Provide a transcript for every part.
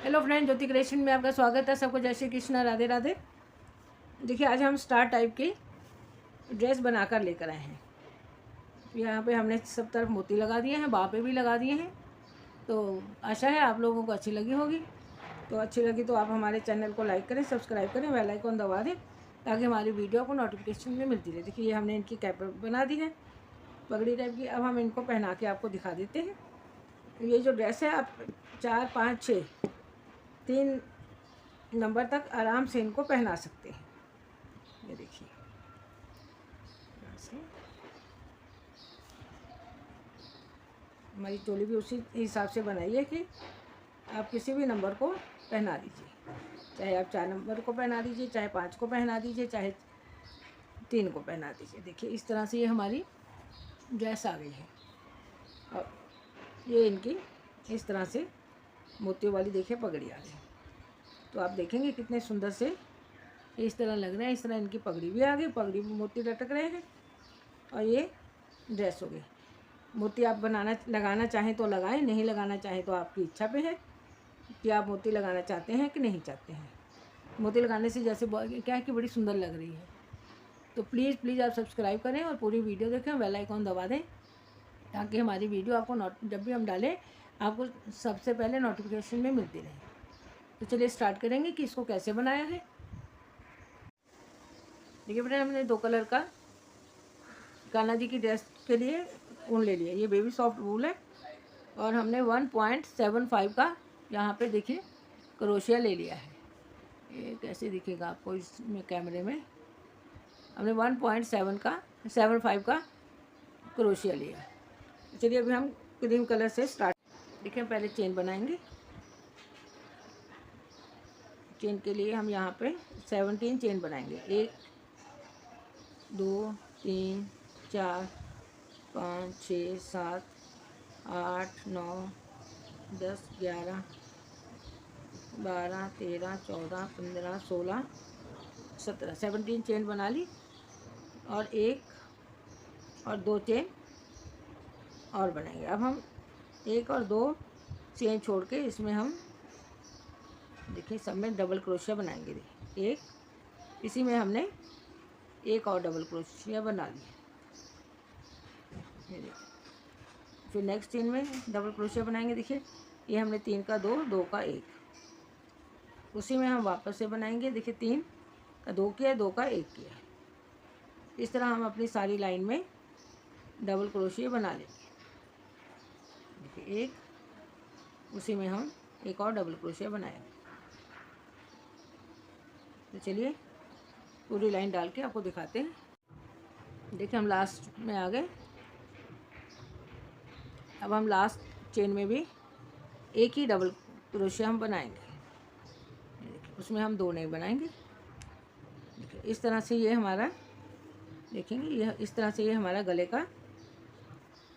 Hello friend, ज्योति creation में आपका स्वागत है। सबको जय श्री कृष्ण, राधे राधे। देखिए, आज हम स्टार टाइप की ड्रेस बनाकर लेकर आए हैं। यहाँ पे हमने सब तरफ मोती लगा दिए हैं, बाँ पे भी लगा दिए हैं। तो आशा है आप लोगों को अच्छी लगी होगी। तो अच्छी लगी तो आप हमारे चैनल को लाइक करें, सब्सक्राइब करें, बेल आइकन दबा दें ताकि हमारी वीडियो को नोटिफिकेशन में मिलती रहे। देखिए, ये हमने इनकी कैप बना दी है पगड़ी टाइप की। अब हम इनको पहना के आपको दिखा देते हैं। ये जो ड्रेस है, आप 4, 5, 6 3 नंबर तक आराम से इनको पहना सकते हैं। ये देखिए, हमारी चोली भी उसी हिसाब से बनाई है कि आप किसी भी नंबर को पहना दीजिए। चाहे आप 4 नंबर को पहना दीजिए, चाहे 5 को पहना दीजिए, चाहे 3 को पहना दीजिए। देखिए, इस तरह से ये हमारी ड्रेस आ गई है। और ये इनकी इस तरह से मोतियों वाली देखिए पगड़ी आ गई। तो आप देखेंगे कितने सुंदर से इस तरह लग रहे हैं। इस तरह इनकी पगड़ी भी आ गई, पगड़ी में मोती लटक रहे हैं और ये ड्रेस हो गई। मोती आप लगाना चाहें तो लगाएं, नहीं लगाना चाहें तो आपकी इच्छा पे है कि आप मोती लगाना चाहते हैं कि नहीं चाहते हैं। मोती लगाने से जैसे क्या है कि बड़ी सुंदर लग रही है। तो प्लीज़ आप सब्सक्राइब करें और पूरी वीडियो देखें, बेल आइकॉन दबा दें ताकि हमारी वीडियो आपको जब भी हम डालें आपको सबसे पहले नोटिफिकेशन में मिलती रहे। तो चलिए स्टार्ट करेंगे कि इसको कैसे बनाया है। देखिए फ्रेंड, हमने 2 कलर का कान्हा जी की ड्रेस के लिए ऊन ले लिया। ये बेबी सॉफ्ट वूल है और हमने 1.75 का यहाँ पे देखिए क्रोशिया ले लिया है। ये कैसे दिखेगा आपको इसमें कैमरे में। हमने 1.75 का क्रोशिया लिया। चलिए अभी हम क्रीम कलर से स्टार्ट। देखिए, पहले चेन बनाएंगे। चेन के लिए हम यहाँ पे 17 चेन बनाएंगे। 1 2 3 4 5 6 7 8 9 10 11 12 13 14 15 16 17 17 चेन बना ली। और 1 और 2 चेन और बनाएंगे। अब हम 1 और 2 चेन छोड़ के इसमें हम देखिए सब में डबल क्रोशिया बनाएंगे। देखिए, एक इसी में हमने 1 और डबल क्रोशिया बना लिया। ये देखिए, फिर नेक्स्ट चेन में डबल क्रोशिया बनाएंगे। देखिए, ये हमने 3 का 2, 2 का 1, उसी में हम वापस से बनाएंगे। देखिए, 3 का 2 किया, 2 का 1 किया। इस तरह हम अपनी सारी लाइन में डबल क्रोशिया बना लेंगे। देखिए, एक उसी में हम 1 और डबल क्रोशिया बनाएंगे। तो चलिए पूरी लाइन डाल के आपको दिखाते हैं। देखिए, हम लास्ट में आ गए। अब हम लास्ट चेन में भी एक ही डबल क्रोशिया हम बनाएंगे। देखिए, उसमें हम 2 नहीं बनाएंगे। देखिए, इस तरह से ये हमारा देखेंगे, यह इस तरह से ये हमारा गले का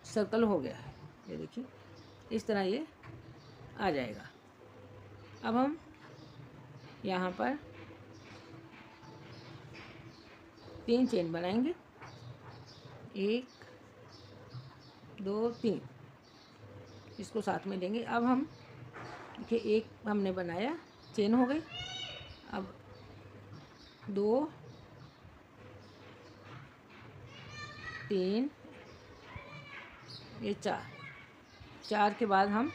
सर्कल हो गया है। ये देखिए, इस तरह ये आ जाएगा। अब हम यहाँ पर 3 चेन बनाएंगे। 1 2 3, इसको साथ में लेंगे। अब हम देखिए, 1 हमने बनाया, चेन हो गई। अब 2 3 ये 4 के बाद हम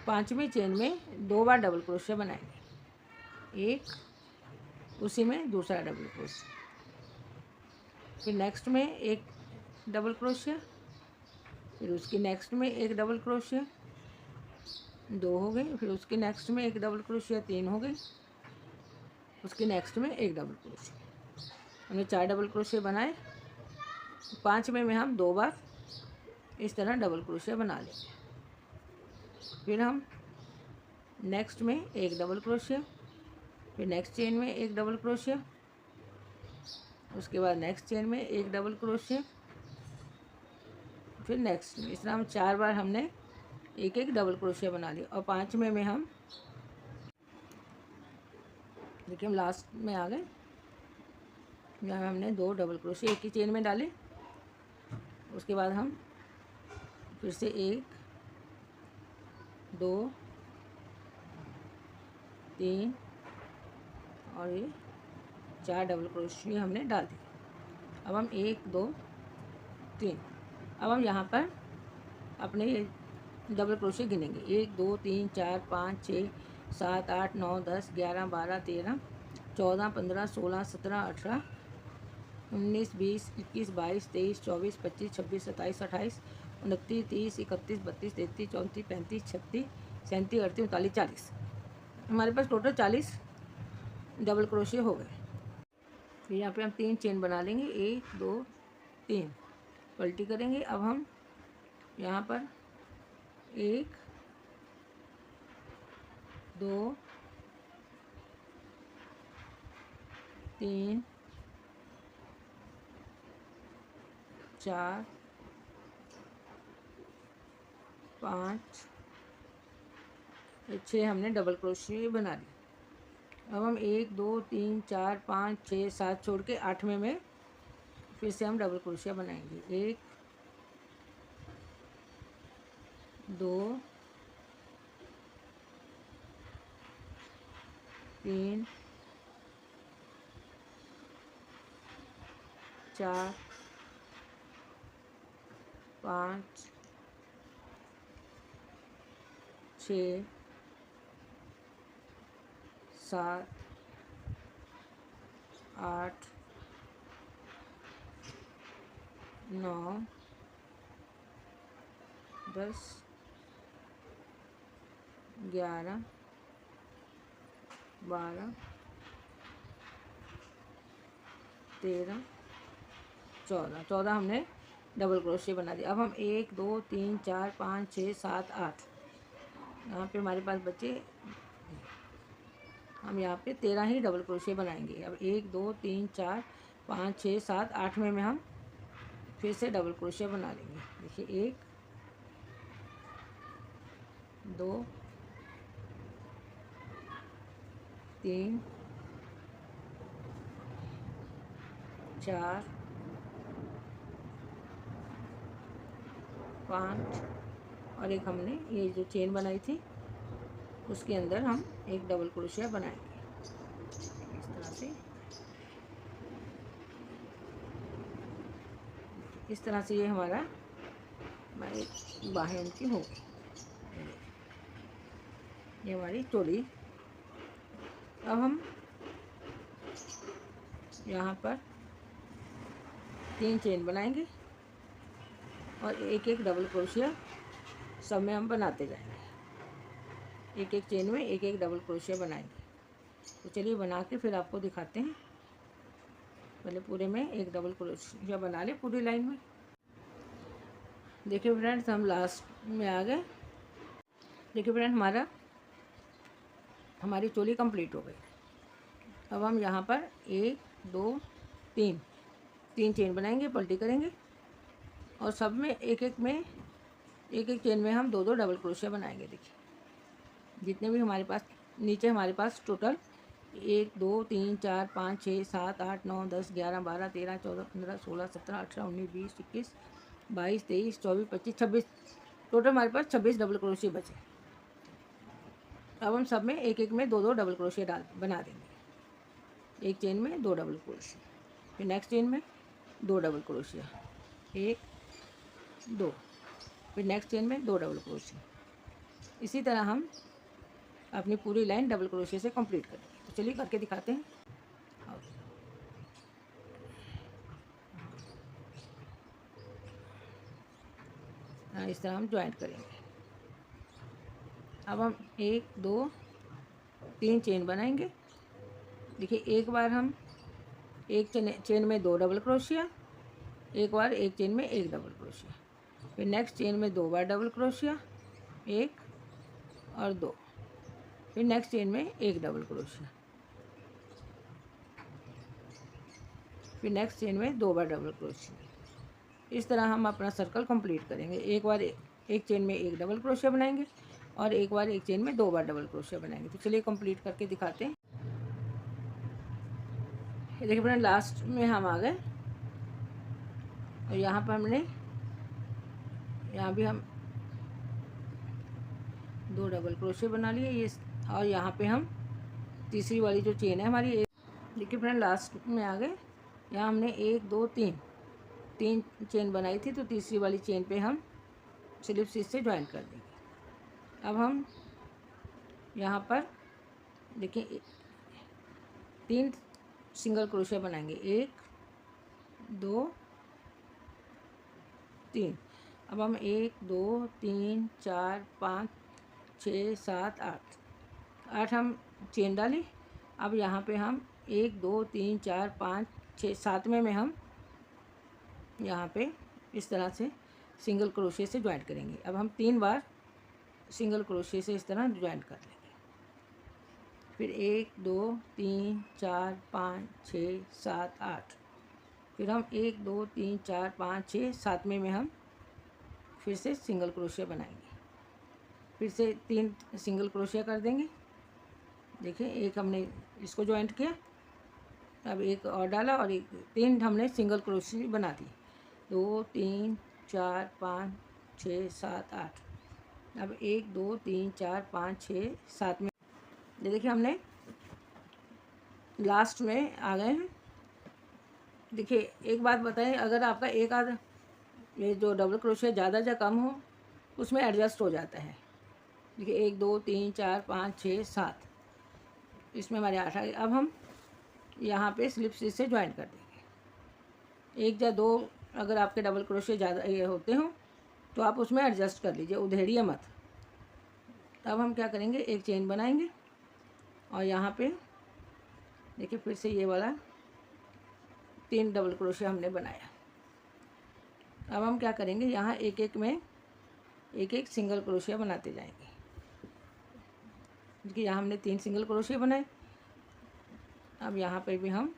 5वीं चेन में 2 बार डबल क्रोशिया बनाएंगे। एक उसी में दूसरा डबल क्रोशिया, फिर नेक्स्ट में एक डबल क्रोशिया, फिर उसकी नेक्स्ट में एक डबल क्रोशिया, 2 हो गई। फिर उसके नेक्स्ट में एक डबल क्रोशिया, 3 हो गई। उसके नेक्स्ट में एक डबल क्रोशिया। हमने 4 डबल क्रोशिया बनाए। 5वें में हम 2 बार इस तरह डबल क्रोशिया बना लेंगे। फिर हम नेक्स्ट में एक डबल क्रोशिया, फिर नेक्स्ट चेन में एक डबल क्रोशिया, उसके बाद नेक्स्ट चेन में एक डबल क्रोशिया, फिर नेक्स्ट में। इस तरह हम 4 बार हमने एक एक डबल क्रोशिया बना लिया। और 5वें में हम देखिए, हम लास्ट में आ गए। यहाँ हमने 2 डबल क्रोशिया एक ही चेन में डाले। उसके बाद हम फिर से 1 2 3 और ये 4 डबल क्रोशिया हमने डाल दिए। अब हम 1 2 3, अब हम यहाँ पर अपने ये डबल क्रोशिया गिनेंगे। 1 2 3 4 5 6 7 8 9 10 11 12 13 14 15 16 17 18 19 20 21 22 23 24 25 26 27 28 29 30 31 32 33 34 35 36 37 38 39 40, हमारे पास टोटल 40 डबल क्रोशिया हो गए। फिर यहाँ पे हम 3 चेन बना लेंगे। 1 2 3 पलटी करेंगे। अब हम यहाँ पर 1 2 3 4 5 6 हमने डबल क्रोशिया बना ली। अब हम 1 2 3 4 5 6 7 छोड़ के 8वें में फिर से हम डबल क्रोशिया बनाएंगे। 1 2 3 4 5 6 7 8 9 10 11 12 13 14 हमने डबल क्रोशिया बना दिया। अब हम 1 2 3 4 5 6 7 8, यहाँ पे हमारे पास बचे, हम यहाँ पे 13 ही डबल क्रोशिया बनाएंगे। अब 1 2 3 4 5 6 7 8वें में हम फिर से डबल क्रोशिया बना लेंगे। देखिए 1 2 3 4 5 और एक हमने ये जो चेन बनाई थी उसके अंदर हम एक डबल क्रोशिया बनाएंगे इस तरह से। इस तरह से ये हमारी बाहें उनकी हो गई। ये हमारी चोली। अब हम यहाँ पर 3 चेन बनाएंगे और एक एक डबल क्रोशिया सब में हम बनाते जाएंगे। एक एक चेन में एक एक डबल क्रोशिया बनाएंगे। तो चलिए बना के फिर आपको दिखाते हैं। पहले पूरे में एक डबल क्रोशिया बना ले पूरी लाइन में। देखिए फ्रेंड्स, हम लास्ट में आ गए। देखिए फ्रेंड, हमारी चोली कंप्लीट हो गई। अब हम यहाँ पर 1 2 3 चेन बनाएंगे, पलटी करेंगे और सब में एक एक चेन में हम 2 डबल क्रोशिया बनाएंगे। देखिए जितने भी हमारे पास नीचे हमारे पास टोटल 1 2 3 4 5 6 7 8 9 10 11 12 13 14 15 16 17 18 19 20 21 22 23 24 25 26, टोटल हमारे पास 26 डबल क्रोशिया बचे। अब हम सब में एक एक में 2 डबल क्रोशिया बना देंगे। एक चेन में 2 डबल क्रोशिया, फिर नेक्स्ट चेन में 2 डबल क्रोशिया, 1 2, फिर नेक्स्ट चेन में 2 डबल क्रोशिया। इसी तरह हम अपनी पूरी लाइन डबल क्रोशिया से कंप्लीट करेंगे। तो चलिए करके दिखाते हैं। इस तरह हम ज्वाइंट करेंगे। अब हम 1 2 3 चेन बनाएंगे। देखिए एक बार हम एक चेन में 2 डबल क्रोशिया, एक बार एक चेन में 1 डबल क्रोशिया, फिर नेक्स्ट चेन में 2 बार डबल क्रोशिया, 1 और 2, फिर नेक्स्ट चेन में 1 डबल क्रोशिया, फिर नेक्स्ट चेन में 2 बार डबल क्रोशिया। इस तरह हम अपना सर्कल कंप्लीट करेंगे। एक बार एक चेन में 1 डबल क्रोशिया बनाएंगे और एक बार एक चेन में 2 बार डबल क्रोशिया बनाएंगे। तो चलिए कंप्लीट करके दिखाते हैं। देखिए फ्रेंड, लास्ट में हम आ गए और यहाँ पर यहाँ भी हम 2 डबल क्रोशिया बना लिए ये, और यहाँ पे हम तीसरी वाली जो चेन है हमारी, देखिए फ्रेंड लास्ट में आ गए। यहाँ हमने 1 2 3 चेन बनाई थी, तो तीसरी वाली चेन पे हम स्लिप स्टिच से ज्वाइन कर देंगे। अब हम यहाँ पर देखिए 3 सिंगल क्रोशिया बनाएंगे, 1 2 3। अब हम 1 2 3 4 5 6 7 8 हम चेन डाली। अब यहाँ पे हम 1 2 3 4 5 6 7वें में हम यहाँ पे इस तरह से सिंगल क्रोशिया से ज्वाइंट करेंगे। अब हम 3 बार सिंगल क्रोशिया से इस तरह ज्वाइंट कर लेंगे। फिर 1 2 3 4 5 6 7 8। फिर हम 1 2 3 4 5 6 7वें में हम फिर से सिंगल क्रोशिया बनाएंगे। फिर से 3 सिंगल क्रोशिया कर देंगे। देखिए एक हमने इसको ज्वाइंट किया, अब एक और डाला और 3 हमने सिंगल क्रोशिया बना दी। 2 3 4 5 6 7 8। अब 1 2 3 4 5 6 7 में ये देखिए हमने लास्ट में आ गए हैं। देखिए एक बात बताएं, अगर आपका एक आध ये जो डबल क्रोशिया ज़्यादा या कम हो उसमें एडजस्ट हो जाता है। देखिए 1 2 3 4 5 6 7, इसमें हमारे 8 आ गए। अब हम यहाँ पे स्लिप स्टिच से ज्वाइन कर देंगे। 1 या 2 अगर आपके डबल क्रोशिया ज़्यादा ये होते हों तो आप उसमें एडजस्ट कर लीजिए, उधेड़िए मत। अब हम क्या करेंगे, एक चेन बनाएंगे और यहाँ पे देखिए फिर से ये वाला 3 डबल क्रोशिया हमने बनाया। अब हम क्या करेंगे, यहाँ एक एक में एक एक सिंगल क्रोशिया बनाते जाएंगे। देखिए यहाँ हमने 3 सिंगल क्रोशिया बनाए। अब यहाँ पे भी हम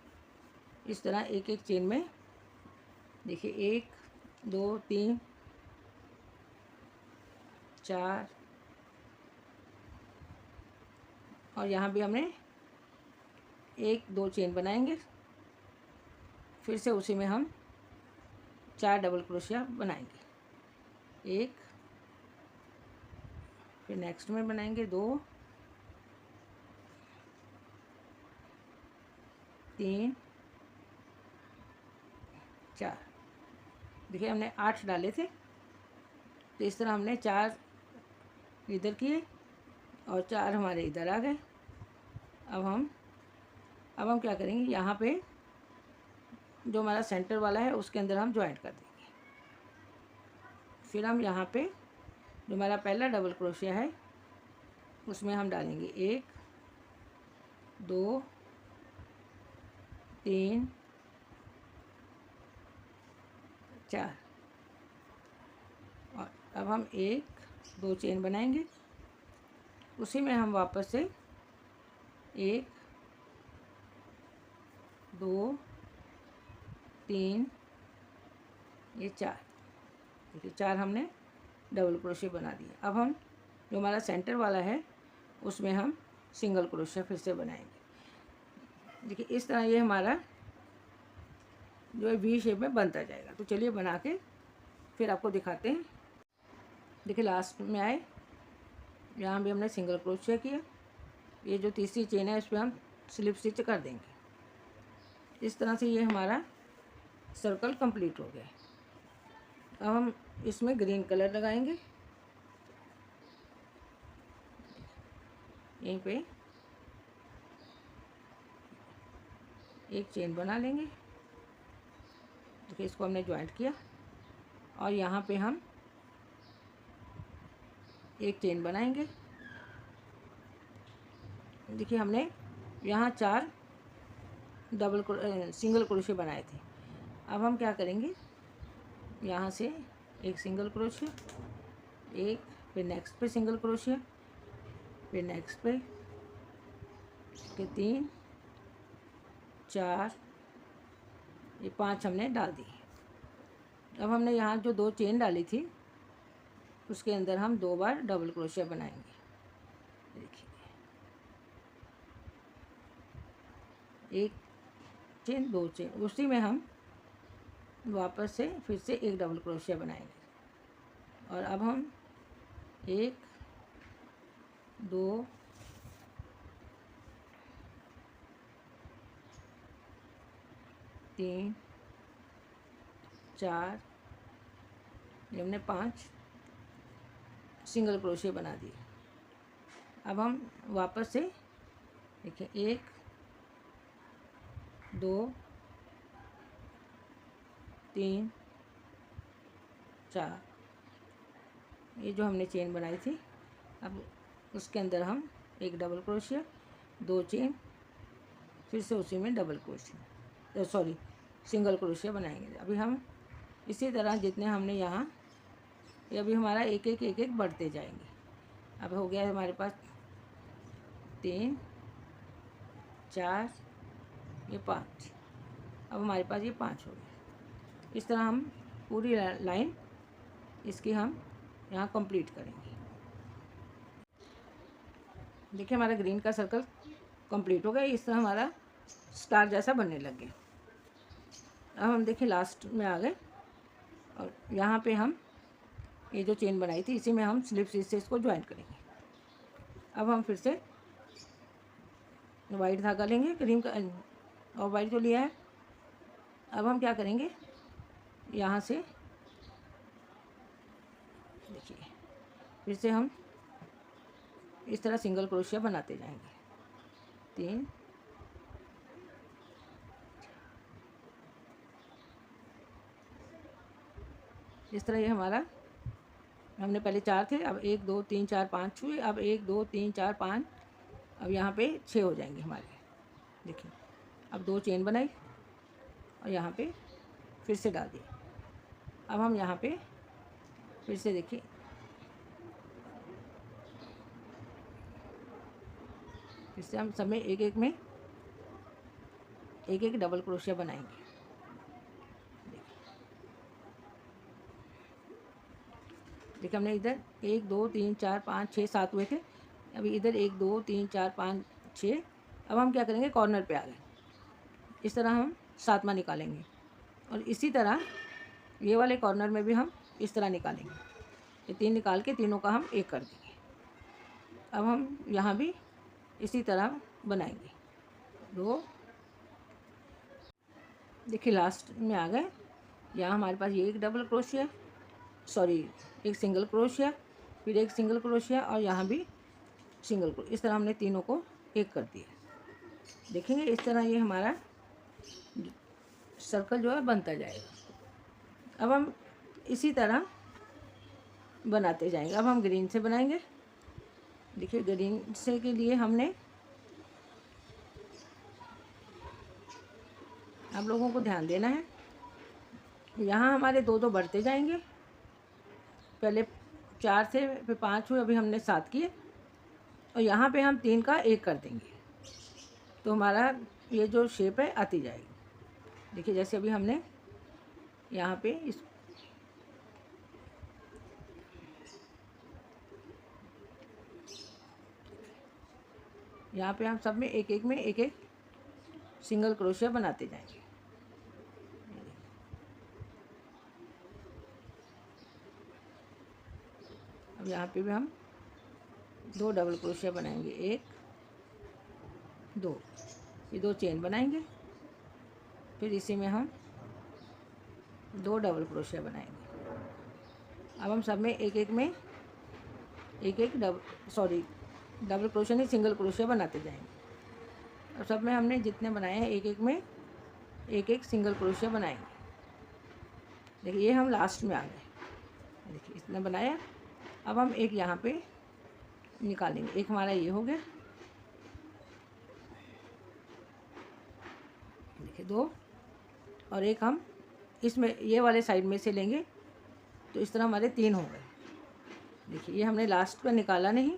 इस तरह एक एक चेन में देखिए 1 2 3 4 और यहाँ भी हमने 1 2 चेन बनाएंगे। फिर से उसी में हम 4 डबल क्रोशिया बनाएंगे। 1, फिर नेक्स्ट में बनाएंगे 2 3 4। देखिए हमने 8 डाले थे, तो इस तरह हमने 4 इधर किए और 4 हमारे इधर आ गए। अब हम क्या करेंगे, यहाँ पे जो हमारा सेंटर वाला है उसके अंदर हम ज्वाइंट कर देंगे। फिर हम यहाँ पे जो हमारा पहला डबल क्रोशिया है उसमें हम डालेंगे 1 2 3 4 और अब हम 1 2 चेन बनाएंगे। उसी में हम वापस से 1 2 3 ये 4, देखिए 4 हमने डबल क्रोशिया बना दिया। अब हम जो हमारा सेंटर वाला है उसमें हम सिंगल क्रोशिया फिर से बनाएंगे। देखिए इस तरह ये हमारा जो है वी शेप में बनता जाएगा। तो चलिए बना के फिर आपको दिखाते हैं। देखिए लास्ट में आए, यहाँ भी हमने सिंगल क्रोशिया किया। ये जो तीसरी चेन है इस पर हम स्लिप स्टिच कर देंगे। इस तरह से ये हमारा सर्कल कंप्लीट हो गया। अब हम इसमें ग्रीन कलर लगाएंगे। यहीं पे एक चेन बना लेंगे। देखिए इसको हमने ज्वाइंट किया और यहाँ पे हम एक चेन बनाएंगे। देखिए हमने यहाँ 4 सिंगल क्रोशिया बनाए थे। अब हम क्या करेंगे, यहाँ से एक सिंगल क्रोशिया, एक, फिर नेक्स्ट पे सिंगल क्रोशिया, फिर नेक्स्ट पे 3 4 ये 5 हमने डाल दी। अब हमने यहाँ जो 2 चेन डाली थी उसके अंदर हम 2 बार डबल क्रोशिया बनाएंगे। देखिए एक चेन 2 चेन, उसी में हम वापस से फिर से एक डबल क्रोशिया बनाएंगे। और अब हम 1 2 3 4, ये हमने 5 सिंगल क्रोशिया बना दिए। अब हम वापस से देखिए 1 2 3 4, ये जो हमने चेन बनाई थी, अब उसके अंदर हम एक डबल क्रोशिया, 2 चेन, फिर से उसी में double crochet sorry single crochet बनाएंगे। अभी हम इसी तरह जितने हमने यहाँ, ये अभी हमारा एक एक बढ़ते जाएंगे। अब हो गया हमारे पास 3 4, ये 5, अब हमारे पास ये 5 हो गए। इस तरह हम पूरी लाइन इसकी हम यहाँ कंप्लीट करेंगे। देखिए हमारा ग्रीन का सर्कल कंप्लीट हो गया। इस तरह हमारा स्टार जैसा बनने लग गया। अब हम देखिए लास्ट में आ गए और यहाँ पे हम ये जो चेन बनाई थी इसी में हम स्लिप स्टिच से इसको ज्वाइन करेंगे। अब हम फिर से वाइट धागा लेंगे, क्रीम का और वाइट जो लिया है। अब हम क्या करेंगे, यहाँ से देखिए फिर से हम इस तरह सिंगल क्रोशिया बनाते जाएंगे। 3 इस तरह ये हमारा, हमने पहले 4 थे, अब 1 2 3 4 5 हुए, अब 1 2 3 4 5, अब यहाँ पे 6 हो जाएंगे हमारे। देखिए अब 2 चेन बनाई और यहाँ पे फिर से डाल दिए। अब हम यहाँ पे फिर से देखिए फिर से हम सब में एक में एक डबल क्रोशिया बनाएंगे। देखिए हमने इधर 1 2 3 4 5 6 7 हुए थे, अभी इधर 1 2 3 4 5 6। अब हम क्या करेंगे, कॉर्नर पे आ गए, इस तरह हम 7वां निकालेंगे और इसी तरह ये वाले कॉर्नर में भी हम इस तरह निकालेंगे। ये 3 निकाल के तीनों का हम एक कर देंगे। अब हम यहाँ भी इसी तरह बनाएंगे 2। देखिए लास्ट में आ गए, यहाँ हमारे पास ये एक डबल क्रोशिया सॉरी एक सिंगल क्रोशिया, फिर एक सिंगल क्रोशिया और यहाँ भी सिंगल क्रोशिया। इस तरह हमने तीनों को एक कर दिया। देखेंगे इस तरह ये हमारा सर्कल जो है बनता जाएगा। अब हम इसी तरह बनाते जाएंगे। अब हम ग्रीन से बनाएंगे। देखिए ग्रीन से के लिए हमने, आप लोगों को ध्यान देना है, यहाँ हमारे 2 2 बढ़ते जाएंगे। पहले 4 थे, फिर 5 हुए, अभी हमने 7 किए और यहाँ पे हम 3 का 1 कर देंगे तो हमारा ये जो शेप है आती जाएगी। देखिए जैसे अभी हमने यहाँ पे यहाँ पे हम सब में एक में एक सिंगल क्रोशिया बनाते जाएंगे। अब यहाँ पे भी हम 2 डबल क्रोशिया बनाएंगे, 1 2, ये 2 चेन बनाएंगे, फिर इसी में हम 2 डबल क्रोशिया बनाएंगे। अब हम सब में एक में एक डबल क्रोशिया नहीं सिंगल क्रोशिया बनाते जाएंगे। अब सब में हमने जितने बनाए हैं एक में एक सिंगल क्रोशिया बनाएंगे। देखिए ये हम लास्ट में आ गए। देखिए इतना बनाया। अब हम एक यहाँ पे निकालेंगे, एक हमारा ये हो गया। देखिए 2 और एक हम इसमें ये वाले साइड में से लेंगे तो इस तरह हमारे 3 हो गए। देखिए ये हमने लास्ट का निकाला नहीं,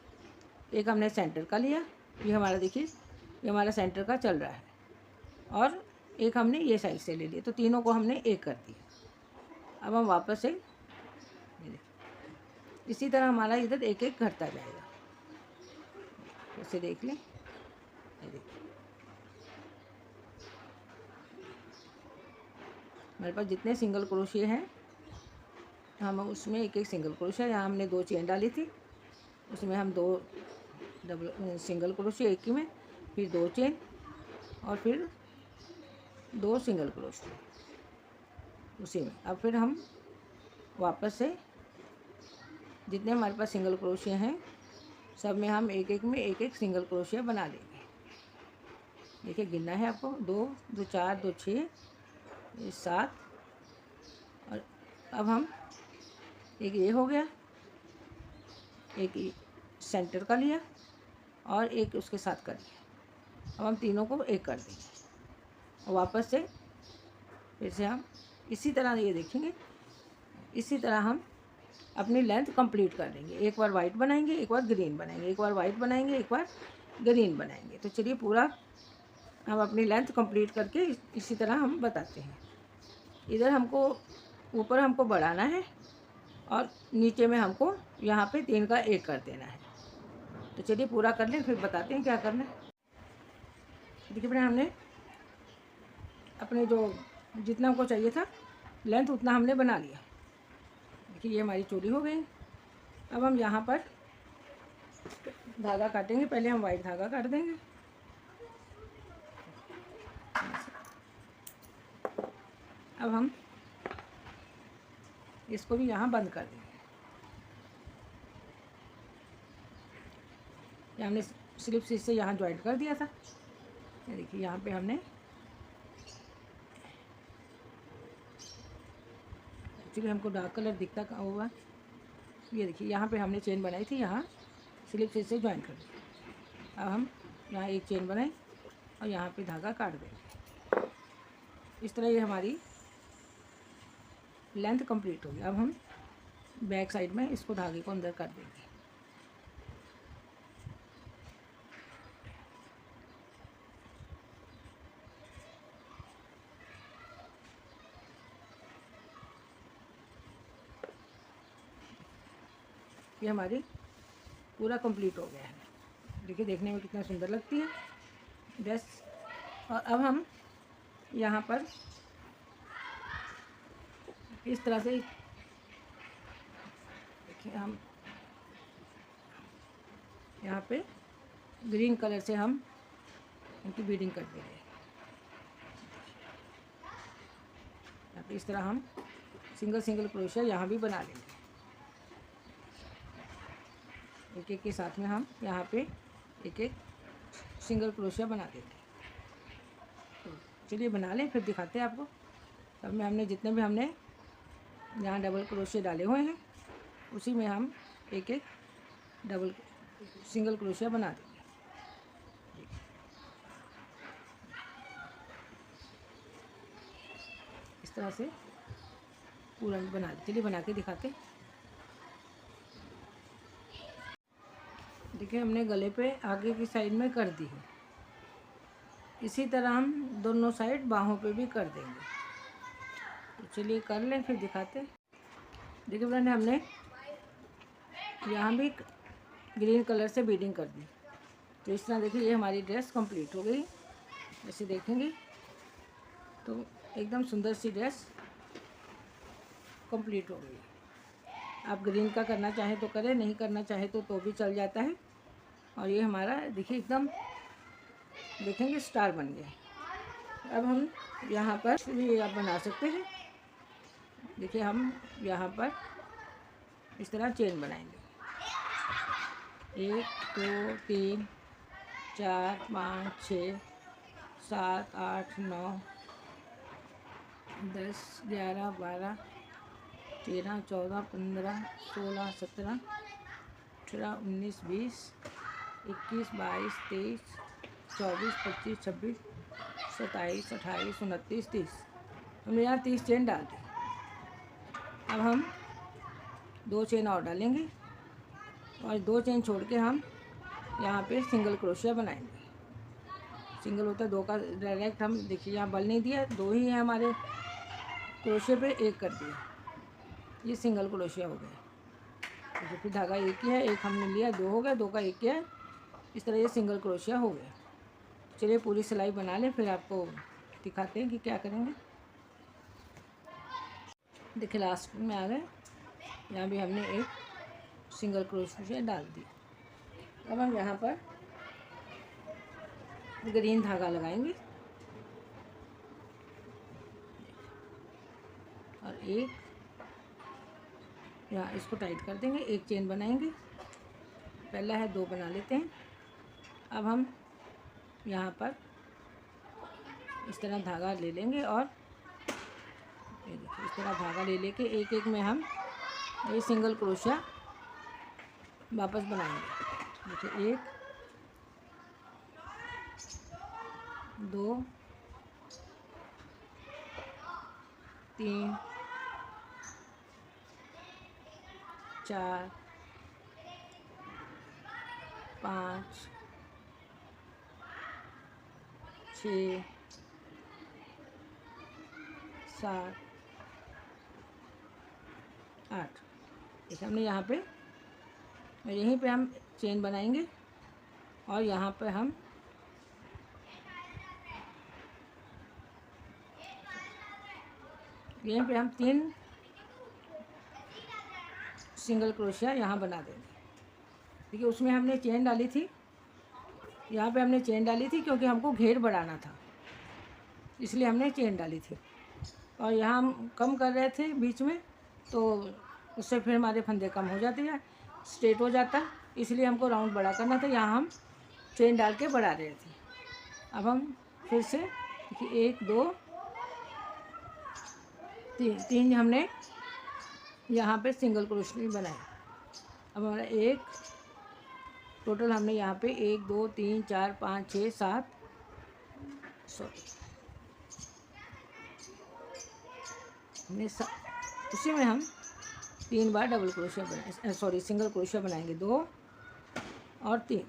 एक हमने सेंटर का लिया, ये हमारा देखिए ये हमारा सेंटर का चल रहा है और एक हमने ये साइड से ले लिया तो तीनों को हमने एक कर दिया। अब हम वापस से इसी तरह हमारा इधर एक घटता जाएगा। इसे देख लें, ये देखिए हमारे पास जितने सिंगल क्रोशिया हैं हम उसमें एक सिंगल क्रोशिया, यहाँ हमने 2 चेन डाली थी उसमें हम 2 डबल सिंगल क्रोशिया एक ही में, फिर 2 चेन और फिर 2 सिंगल क्रोशिया उसी में। अब फिर हम वापस से जितने हमारे पास सिंगल क्रोशिया हैं सब में हम एक एक में एक एक सिंगल क्रोशिया बना लेंगे। देखिए गिनना है आपको, 2 2 4 2 6 ये 7। और अब हम एक ये हो गया, एक सेंटर का लिया और एक उसके साथ कर लिया। अब हम तीनों को एक कर देंगे और वापस से फिर से हम इसी तरह ये देखेंगे, इसी तरह हम अपनी लेंथ कंप्लीट कर देंगे। एक बार वाइट बनाएंगे, एक बार ग्रीन बनाएंगे, एक बार वाइट बनाएंगे, एक बार ग्रीन बनाएंगे। तो चलिए पूरा हम अपनी लेंथ कंप्लीट करके इसी तरह हम बताते हैं। इधर हमको ऊपर हमको बढ़ाना है और नीचे में हमको यहाँ पे 3 का 1 कर देना है। तो चलिए पूरा कर लें फिर बताते हैं क्या करना है। देखिए फ्रेंड, हमने अपने जो जितना हमको चाहिए था लेंथ उतना हमने बना लिया। देखिए ये हमारी चूड़ी हो गई। अब हम यहाँ पर धागा काटेंगे। पहले हम वाइट धागा काट देंगे। अब हम इसको भी यहाँ बंद कर देंगे। ये हमने स्लिप स्टिच से यहाँ ज्वाइंट कर दिया था। ये देखिए यहाँ पे हमने एक्चुअली हमको डार्क कलर दिखता कहाँ हुआ। ये देखिए यहाँ पे हमने चेन बनाई थी, यहाँ स्लिप स्टिच से ज्वाइंट कर दिया। अब हम यहाँ एक चेन बनाए और यहाँ पे धागा काट देंगे। इस तरह ये हमारी लेंथ कंप्लीट होगी। अब हम बैक साइड में इसको धागे को अंदर कर देंगे। ये हमारी पूरा कंप्लीट हो गया है। देखिए देखने में कितना सुंदर लगती है ड्रेस। और अब हम यहाँ पर इस तरह से देखिए हम यहाँ पे ग्रीन कलर से हम इनकी बीडिंग कर देंगे। यहाँ पे इस तरह हम सिंगल सिंगल क्रोशिया यहाँ भी बना लेंगे। एक एक के साथ में हम यहाँ पे एक एक सिंगल क्रोशिया बना देंगे। तो चलिए बना लें फिर दिखाते हैं आपको। तब में हमने जितने भी हमने यहाँ डबल क्रोशिया डाले हुए हैं उसी में हम एक एक डबल सिंगल क्रोशिया बना देंगे। इस तरह से पूरा बना दें। चलिए बना के दिखाते हैं। देखिए हमने गले पे आगे की साइड में कर दी है। इसी तरह हम दोनों साइड बाहों पे भी कर देंगे। तो चलिए कर लें फिर दिखाते हैं। देखिए फ्रेंड, हमने यहाँ भी ग्रीन कलर से बीडिंग कर दी। तो इस तरह देखिए ये हमारी ड्रेस कंप्लीट हो गई। ऐसे देखेंगे तो एकदम सुंदर सी ड्रेस कंप्लीट हो गई। आप ग्रीन का करना चाहें तो करें, नहीं करना चाहे तो भी चल जाता है। और ये हमारा देखिए एकदम देखेंगे स्टार बन गया। अब हम यहाँ पर भी आप बना सकते हैं। देखिए हम यहाँ पर इस तरह चेन बनाएंगे। 1 2 3 4 5 6 7 8 9 10 11 12 13 14 15 16 17 18 19 20 21 22 23 24 25 26 27 28 29 30। हमने यहाँ 30 चेन डाल दी। अब हम 2 चेन और डालेंगे और 2 चेन छोड़ के हम यहाँ पे सिंगल क्रोशिया बनाएंगे। सिंगल होता है 2 का डायरेक्ट। हम देखिए यहाँ बल नहीं दिया, 2 ही है हमारे क्रोशिया पे, 1 कर दिया। ये सिंगल क्रोशिया हो गया। तो फिर धागा एक ही है, एक हमने लिया, 2 हो गया, 2 का 1 किया है। इस तरह ये सिंगल क्रोशिया हो गया। चलिए पूरी सिलाई बना लें फिर आपको दिखाते हैं कि क्या करेंगे। देखिए लास्ट में आ गए। यहाँ भी हमने एक सिंगल क्रोशिया डाल दी। अब हम यहाँ पर ग्रीन धागा लगाएंगे। एक, यहाँ इसको टाइट कर देंगे, एक चेन बनाएंगे, पहला है 2 बना लेते हैं। अब हम यहाँ पर इस तरह धागा ले लेंगे और ये देखिए इस तरह धागा ले लेके एक एक में हम ये सिंगल क्रोशिया वापस बनाएंगे। देखिए 1 2 3 4 5 6 7 8। देखिए हमने यहाँ पे, यहीं पे हम चेन बनाएंगे और यहाँ पे हम यहीं पे हम 3 सिंगल क्रोशिया यहाँ बना देंगे। देखिए उसमें हमने चेन डाली थी, यहाँ पे हमने चेन डाली थी क्योंकि हमको घेर बढ़ाना था, इसलिए हमने चेन डाली थी। और यहाँ हम कम कर रहे थे बीच में, तो उससे फिर हमारे फंदे कम हो जाते हैं, स्ट्रेट हो जाता, इसलिए हमको राउंड बड़ा करना था। यहाँ हम चेन डाल के बढ़ा रहे थे। अब हम फिर से देखिए 1 2 3 हमने यहाँ पे सिंगल क्रोशिया बनाए। अब हमारा एक टोटल हमने यहाँ पे 1 2 3 4 5 6 7 हमने उसी में हम 3 बार डबल क्रोशिया बनाए, सिंगल क्रोशिया बनाएंगे, 2 और 3।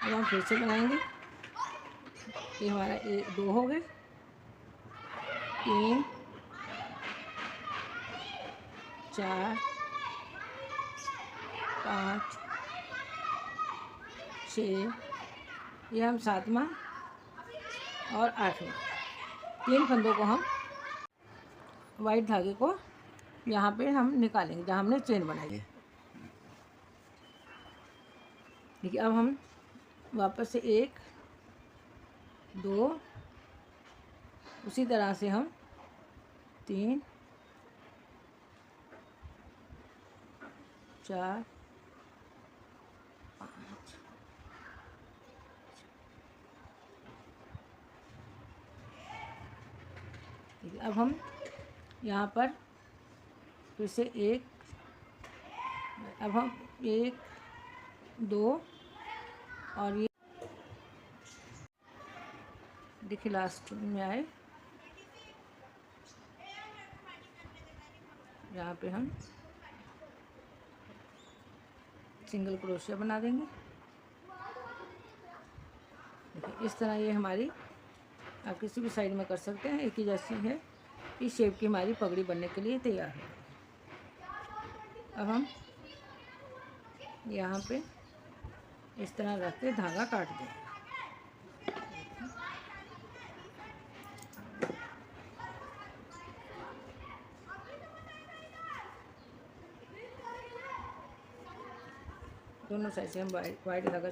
अब हम फिर से बनाएंगे, ये हमारा 2 हो गए, 3 4 5 6, ये हम 7वां और 8वां 3 फंदों को हम वाइट धागे को यहाँ पे हम निकालेंगे जहाँ हमने चेन बनाई है। देखिए अब हम वापस से 1 2 उसी तरह से हम 3 4 5 अब हम यहाँ पर फिर से 1, अब हम 1 2 और ये देखिए लास्ट में आए, यहाँ पे हम सिंगल क्रोशिया बना देंगे। देखिए इस तरह ये हमारी, आप किसी भी साइड में कर सकते हैं, एक ही जैसी है, इस शेप की हमारी पगड़ी बनने के लिए तैयार है। अब हम यहाँ पे इस तरह रख के धागा काट दें। दोनों साइड से हम वाइट धागा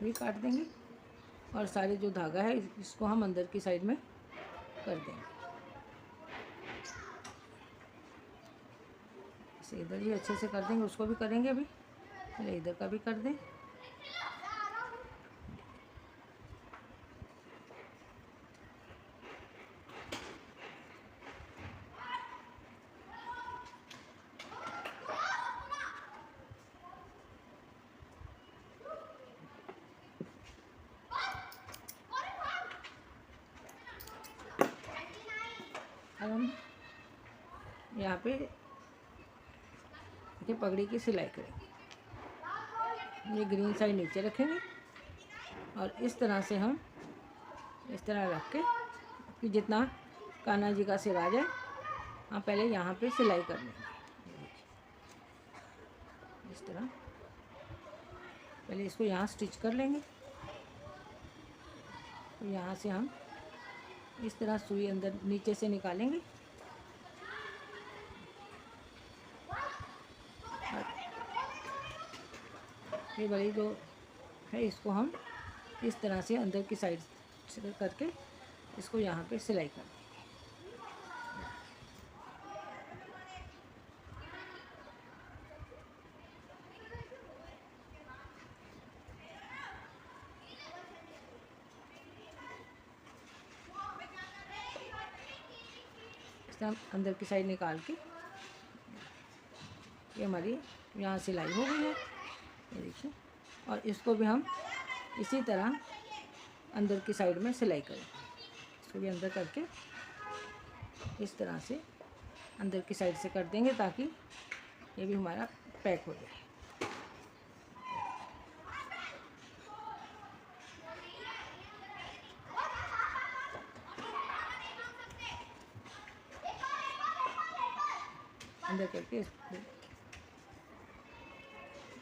भी काट देंगे और सारे जो धागा है इसको हम अंदर की साइड में कर देंगे। इसे इधर भी अच्छे से कर देंगे, उसको भी करेंगे अभी, पहले इधर का भी कर दें। अब हम यहाँ पे देखिए पगड़ी की सिलाई करेंगे। ये ग्रीन साइड नीचे रखेंगे और इस तरह से हम इस तरह रख के कि जितना कान्हा जी का सिर आ जाए, हम पहले यहाँ पे सिलाई कर लेंगे। इस तरह पहले इसको यहाँ स्टिच कर लेंगे, तो यहाँ से हम इस तरह सुई अंदर नीचे से निकालेंगे। ये बड़ी जो है इसको हम इस तरह से अंदर की साइड से करके इसको यहाँ पे सिलाई कर देंगे। तरह अंदर की साइड निकाल के ये हमारी यहाँ सिलाई हो गई है, ये देखिए। और इसको भी हम इसी तरह अंदर की साइड में सिलाई करें। इसको भी अंदर करके इस तरह से अंदर की साइड से कर देंगे ताकि ये भी हमारा पैक हो जाए। अंदर करके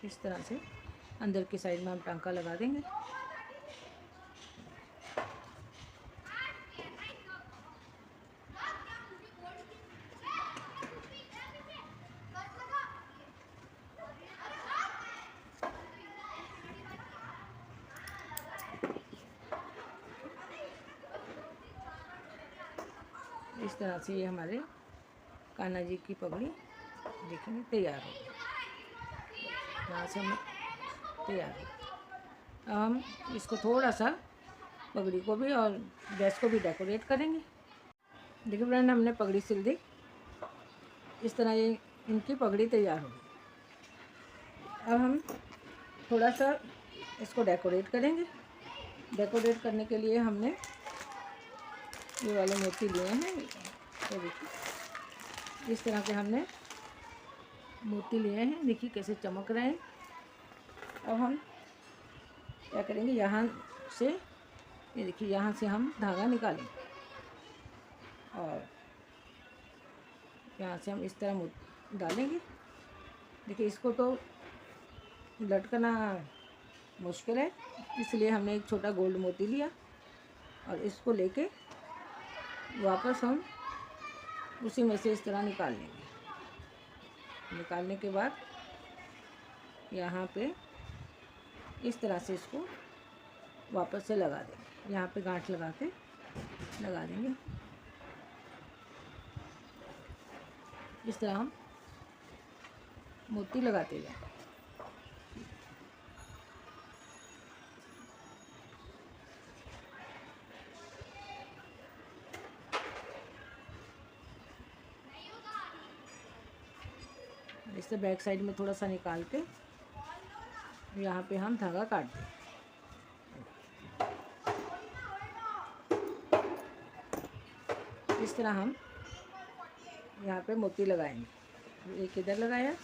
इस तरह से अंदर की साइड में हम टांका लगा देंगे। इस तरह से ये हमारे कान्हा जी की पगड़ी देखेंगे तैयार हो गई। यहाँ से हम तैयार हो। अब हम इसको थोड़ा सा पगड़ी को भी और ड्रेस को भी डेकोरेट करेंगे। देखिए फ्रेंड, हमने पगड़ी सिल दी। इस तरह ये इनकी पगड़ी तैयार हो गई। अब हम थोड़ा सा इसको डेकोरेट करेंगे। डेकोरेट करने के लिए हमने ये वाले मोती लिए हैं, ये देखिए इस तरह के हमने मोती लिए हैं। देखिए कैसे चमक रहे हैं। अब हम क्या करेंगे, यहाँ से ये देखिए यहाँ से हम धागा निकालेंगे और यहाँ से हम इस तरह मोती डालेंगे। देखिए इसको तो लटकना मुश्किल है, इसलिए हमने एक छोटा गोल्ड मोती लिया और इसको लेके वापस हम उसी में से इस तरह निकाल लेंगे। निकालने के बाद यहाँ पे इस तरह से इसको वापस से लगा देंगे। यहाँ पे गांठ लगा के लगा देंगे। इस तरह हम मोती लगाते जाएंगे। इससे बैक साइड में थोड़ा सा निकाल के यहाँ पे हम धागा काट दें। इस तरह हम यहाँ पे मोती लगाएंगे। एक इधर लगाया,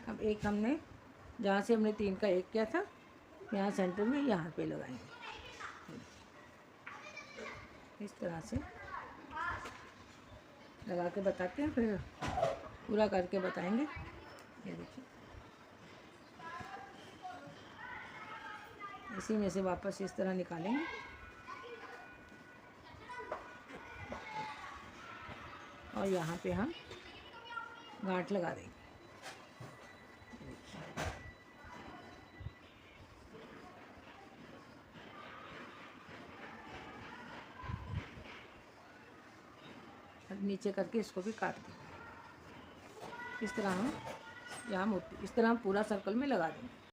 अब एक हमने जहाँ से हमने 3 का 1 किया था यहाँ सेंटर में यहाँ पे लगाएंगे। इस तरह से लगा के बताते हैं, फिर पूरा करके बताएंगे। ये देखिए इसी में से वापस इस तरह निकालेंगे और यहाँ पे हम गांठ लगा देंगे। नीचे करके इसको भी काट देंगे। इस तरह हम यहाँ मोती इस तरह हम पूरा सर्कल में लगा देंगे।